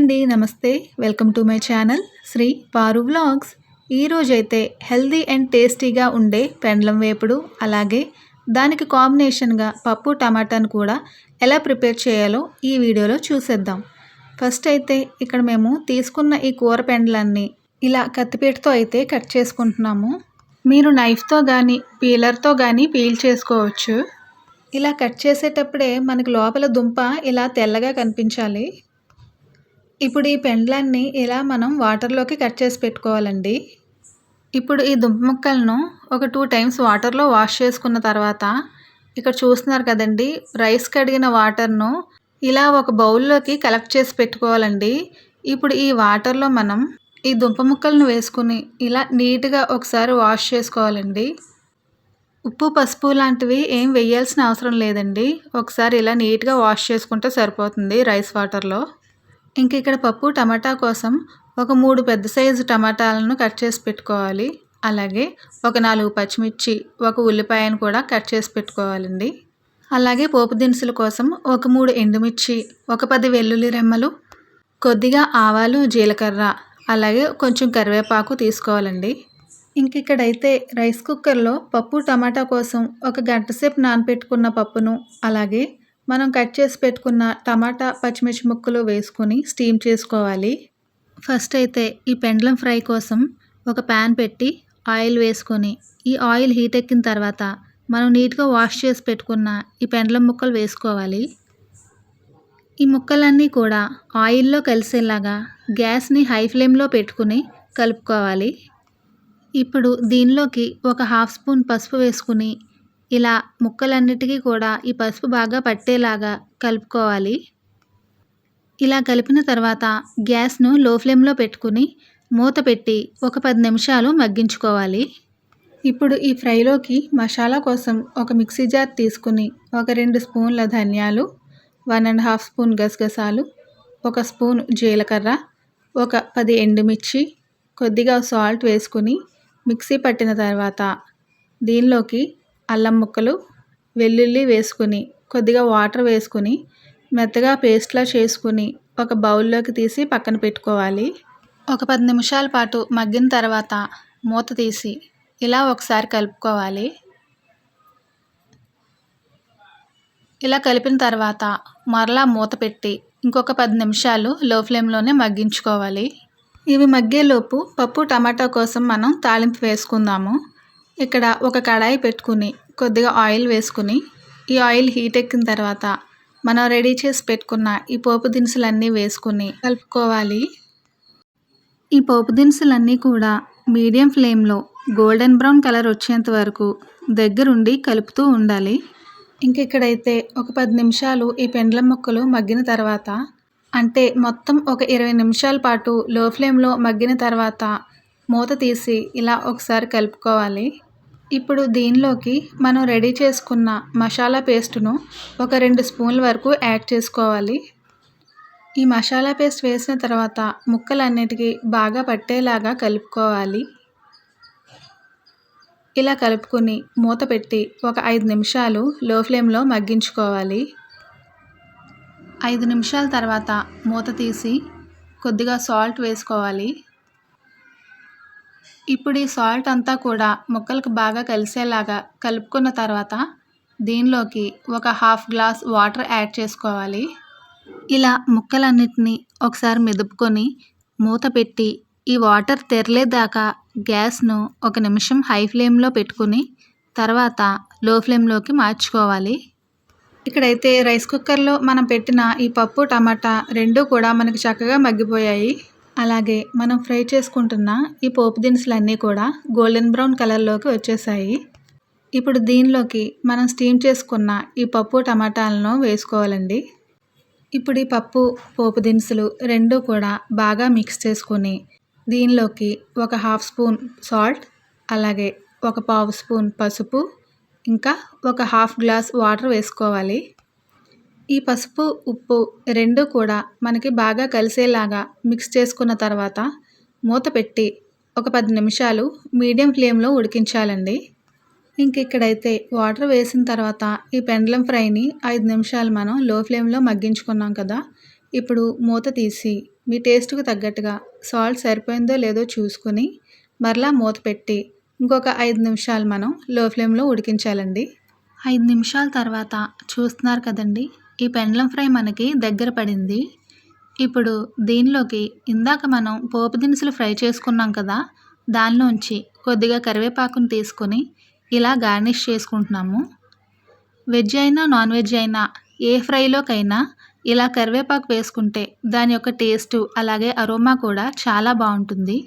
అండి. నమస్తే. Welcome to my channel Sri Paru vlogs. ఈరోజైతే హెల్తీ అండ్ టేస్టీగా ఉండే పెండ్లం వేపుడు, అలాగే దానికి కాంబినేషన్‌గా పప్పు, టమాటాను కూడా ఎలా ప్రిపేర్ చేయాలో ఈ వీడియోలో చూసేద్దాం. ఫస్ట్ అయితే ఇక్కడ మేము తీసుకున్న ఈ కూర పెండలాన్ని ఇలా కత్తిపీటతో అయితే కట్ చేసుకుంటున్నాము. మీరు నైఫ్‌తో గానీ, పీలర్‌తో గానీ పీల్ చేసుకోవచ్చు. ఇలా కట్ చేసేటప్పుడే మనకి లోపల దుంప ఇలా తెల్లగా కనిపించాలి. ఇప్పుడు ఈ పెండలాన్ని ఇలా మనం వాటర్‌లోకి కట్ చేసి పెట్టుకోవాలండి. ఇప్పుడు ఈ దుంప ముక్కలను ఒక 2 టైమ్స్ వాటర్‌లో వాష్ చేసుకున్న తర్వాత, ఇక్కడ చూస్తున్నారు కదండీ! రైస్ కడిగిన వాటర్‌ను ఇలా ఒక బౌల్‌లోకి కలెక్ట్ చేసి పెట్టుకోవాలండి. ఇప్పుడు ఈ వాటర్‌లో మనం ఈ దుంప ముక్కలను వేసుకొని ఇలా నీట్‌గా ఒకసారి వాష్ చేసుకోవాలండి. ఉప్పు, పసుపు లాంటివి ఏం వేయాల్సిన అవసరం లేదండి. ఒకసారి ఇలా నీట్‌గా వాష్ చేసుకుంటే సరిపోతుంది రైస్ వాటర్‌లో. ఇక్కడ పప్పు, టమాటా కోసం ఒక 3 పెద్ద సైజు టమాటాలను కట్ చేసి పెట్టుకోవాలి. అలాగే ఒక 4 పచ్చిమిర్చి, ఒక ఉల్లిపాయను కూడా కట్ చేసి పెట్టుకోవాలండి. అలాగే పోపు దినుసుల కోసం ఒక 3 ఎండుమిర్చి, ఒక 10 వెల్లుల్లి రెమ్మలు, కొద్దిగా ఆవాలు, జీలకర్ర, అలాగే కొంచెం కరివేపాకు తీసుకోవాలండి. ఇక్కడైతే రైస్ కుక్కర్‌లో పప్పు, టమాటా కోసం ఒక గంట సేపు నానబెట్టుకున్న పప్పును, అలాగే మనం కట్ చేసి పెట్టుకున్న టమాటా, పచ్చిమిర్చి ముక్కలు వేసుకొని స్టీమ్ చేసుకోవాలి. ఫస్ట్ అయితే ఈ పెండలం ఫ్రై కోసం ఒక ప్యాన్ పెట్టి ఆయిల్ వేసుకొని, ఈ ఆయిల్ హీట్ ఎక్కిన తర్వాత మనం నీట్‌గా వాష్ చేసి పెట్టుకున్న ఈ పెండలం ముక్కలు వేసుకోవాలి. ఈ ముక్కలన్నీ కూడా ఆయిల్‌లో కలిసేలాగా గ్యాస్‌ని హై ఫ్లేమ్‌లో పెట్టుకుని కలుపుకోవాలి. ఇప్పుడు దీనిలోకి ఒక 1/2 స్పూన్ పసుపు వేసుకుని ఇలా ముక్కలన్నిటికీ కూడా ఈ పసుపు బాగా పట్టేలాగా కలుపుకోవాలి. ఇలా కలిపిన తర్వాత గ్యాస్‌ను లో ఫ్లేమ్‌లో పెట్టుకుని మూత పెట్టి ఒక 10 నిమిషాలు మగ్గించుకోవాలి. ఇప్పుడు ఈ ఫ్రైలోకి మసాలా కోసం ఒక మిక్సీ జార్ తీసుకుని ఒక 2 స్పూన్ల ధనియాలు, 1 ½ స్పూన్ గసగసాలు, ఒక స్పూన్ జీలకర్ర, ఒక 10 ఎండుమిర్చి, కొద్దిగా సాల్ట్ వేసుకుని మిక్సీ పట్టిన తర్వాత దీనిలోకి అల్లం ముక్కలు, వెల్లుల్లి వేసుకుని కొద్దిగా వాటర్ వేసుకుని మెత్తగా పేస్ట్‌లా చేసుకుని ఒక బౌల్‌లోకి తీసి పక్కన పెట్టుకోవాలి. ఒక 10 నిమిషాల పాటు మగ్గిన తర్వాత మూత తీసి ఇలా ఒకసారి కలుపుకోవాలి. ఇలా కలిపిన తర్వాత మరలా మూత పెట్టి ఇంకొక 10 నిమిషాలు లో ఫ్లేమ్‌లోనే మగ్గించుకోవాలి. ఇవి మగ్గేలోపు పప్పు, టమాటా కోసం మనం తాలింపు వేసుకుందాము. ఇక్కడ ఒక కడాయి పెట్టుకుని కొద్దిగా ఆయిల్ వేసుకుని, ఈ ఆయిల్ హీట్ ఎక్కిన తర్వాత మనం రెడీ చేసి పెట్టుకున్న ఈ పోపు దినుసులన్నీ వేసుకుని కలుపుకోవాలి. ఈ పోపు దినుసులన్నీ కూడా మీడియం ఫ్లేమ్‌లో గోల్డెన్ బ్రౌన్ కలర్ వచ్చేంత వరకు దగ్గరుండి కలుపుతూ ఉండాలి. ఇక్కడైతే ఒక 10 నిమిషాలు ఈ పెండలం ముక్కలు మగ్గిన తర్వాత, అంటే మొత్తం ఒక 20 నిమిషాల పాటు లో ఫ్లేమ్‌లో మగ్గిన తర్వాత మూత తీసి ఇలా ఒకసారి కలుపుకోవాలి. ఇప్పుడు దీనిలోకి మనం రెడీ చేసుకున్న మసాలా పేస్టును ఒక 2 స్పూన్ల వరకు యాడ్ చేసుకోవాలి. ఈ మసాలా పేస్ట్ వేసిన తర్వాత ముక్కలన్నిటికీ బాగా పట్టేలాగా కలుపుకోవాలి. ఇలా కలుపుకొని మూత పెట్టి ఒక 5 నిమిషాలు లో ఫ్లేమ్‌లో మగ్గించుకోవాలి. 5 నిమిషాల తర్వాత మూత తీసి కొద్దిగా సాల్ట్ వేసుకోవాలి. ఇప్పుడు ఈ సాల్ట్ అంతా కూడా ముక్కలకు బాగా కలిసేలాగా కలుపుకున్న తర్వాత దీనిలోకి ఒక 1/2 గ్లాస్ వాటర్ యాడ్ చేసుకోవాలి. ఇలా ముక్కలన్నిటిని ఒకసారి మెదుపుకొని మూత పెట్టి ఈ వాటర్ తెరలేదాకా గ్యాస్‌ను ఒక నిమిషం హై ఫ్లేమ్‌లో పెట్టుకుని తర్వాత లో ఫ్లేమ్‌లోకి మార్చుకోవాలి. ఇక్కడైతే రైస్ కుక్కర్‌లో మనం పెట్టిన ఈ పప్పు, టమాటా రెండూ కూడా మనకి చక్కగా మగ్గిపోయాయి. అలాగే మనం ఫ్రై చేసుకుంటున్న ఈ పోపు దినుసులన్నీ కూడా గోల్డెన్ బ్రౌన్ కలర్‌లోకి వచ్చేసాయి. ఇప్పుడు దీనిలోకి మనం స్టీమ్ చేసుకున్న ఈ పప్పు, టమాటాలను వేసుకోవాలండి. ఇప్పుడు ఈ పప్పు, పోపు దినుసులు రెండూ కూడా బాగా మిక్స్ చేసుకొని దీనిలోకి ఒక 1/2 స్పూన్ సాల్ట్, అలాగే ఒక 1/2 స్పూన్ పసుపు, ఇంకా ఒక 1/2 గ్లాస్ వాటర్ వేసుకోవాలి. ఈ పసుపు, ఉప్పు రెండూ కూడా మనకి బాగా కలిసేలాగా మిక్స్ చేసుకున్న తర్వాత మూత పెట్టి ఒక 10 నిమిషాలు మీడియం ఫ్లేమ్‌లో ఉడికించాలండి. ఇక్కడైతే వాటర్ వేసిన తర్వాత ఈ పెండలం ఫ్రైని 5 నిమిషాలు మనం లో ఫ్లేమ్‌లో మగ్గించుకున్నాం కదా! ఇప్పుడు మూత తీసి మీ టేస్ట్‌కి తగ్గట్టుగా సాల్ట్ సరిపోయిందో లేదో చూసుకొని మరలా మూత పెట్టి ఇంకొక 5 నిమిషాలు మనం లో ఫ్లేమ్‌లో ఉడికించాలండి. 5 నిమిషాల తర్వాత చూస్తున్నారు కదండీ! ఈ పెండలం ఫ్రై మనకి దగ్గర పడింది. ఇప్పుడు దీనిలోకి ఇందాక మనం పోపు దినుసులు ఫ్రై చేసుకున్నాం కదా! దానిలోంచి కొద్దిగా కరివేపాకుని తీసుకొని ఇలా గార్నిష్ చేసుకుంటున్నాము. వెజ్ అయినా, నాన్ వెజ్ అయినా ఏ ఫ్రైలోకైనా ఇలా కరివేపాకు వేసుకుంటే దాని యొక్క టేస్టు అలాగే అరోమా కూడా చాలా బావుంటుంది.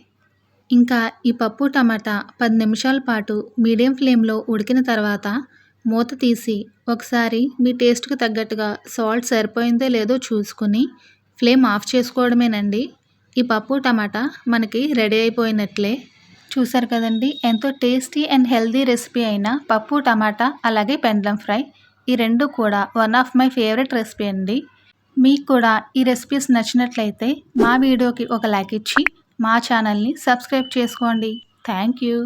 ఇంకా ఈ పప్పు టమాటా 10 నిమిషాల పాటు మీడియం ఫ్లేమ్‌లో ఉడికిన తర్వాత మూత తీసి ఒకసారి మీ టేస్ట్‌కి తగ్గట్టుగా సాల్ట్ సరిపోయిందో లేదో చూసుకొని ఫ్లేమ్ ఆఫ్ చేసుకోవడమేనండి. ఈ పప్పు టమాటా మనకి రెడీ అయిపోయినట్లే. చూసారు కదండీ! ఎంతో టేస్టీ అండ్ హెల్తీ రెసిపీ అయిన పప్పు టమాటా అలాగే పెండలం ఫ్రై. ఈ 2 కూడా one of my favourite recipe అండి. మీకు కూడా ఈ రెసిపీస్ నచ్చినట్లయితే మా వీడియోకి ఒక లైక్ ఇచ్చి మా ఛానల్‌ని సబ్స్క్రైబ్ చేసుకోండి. Thank you.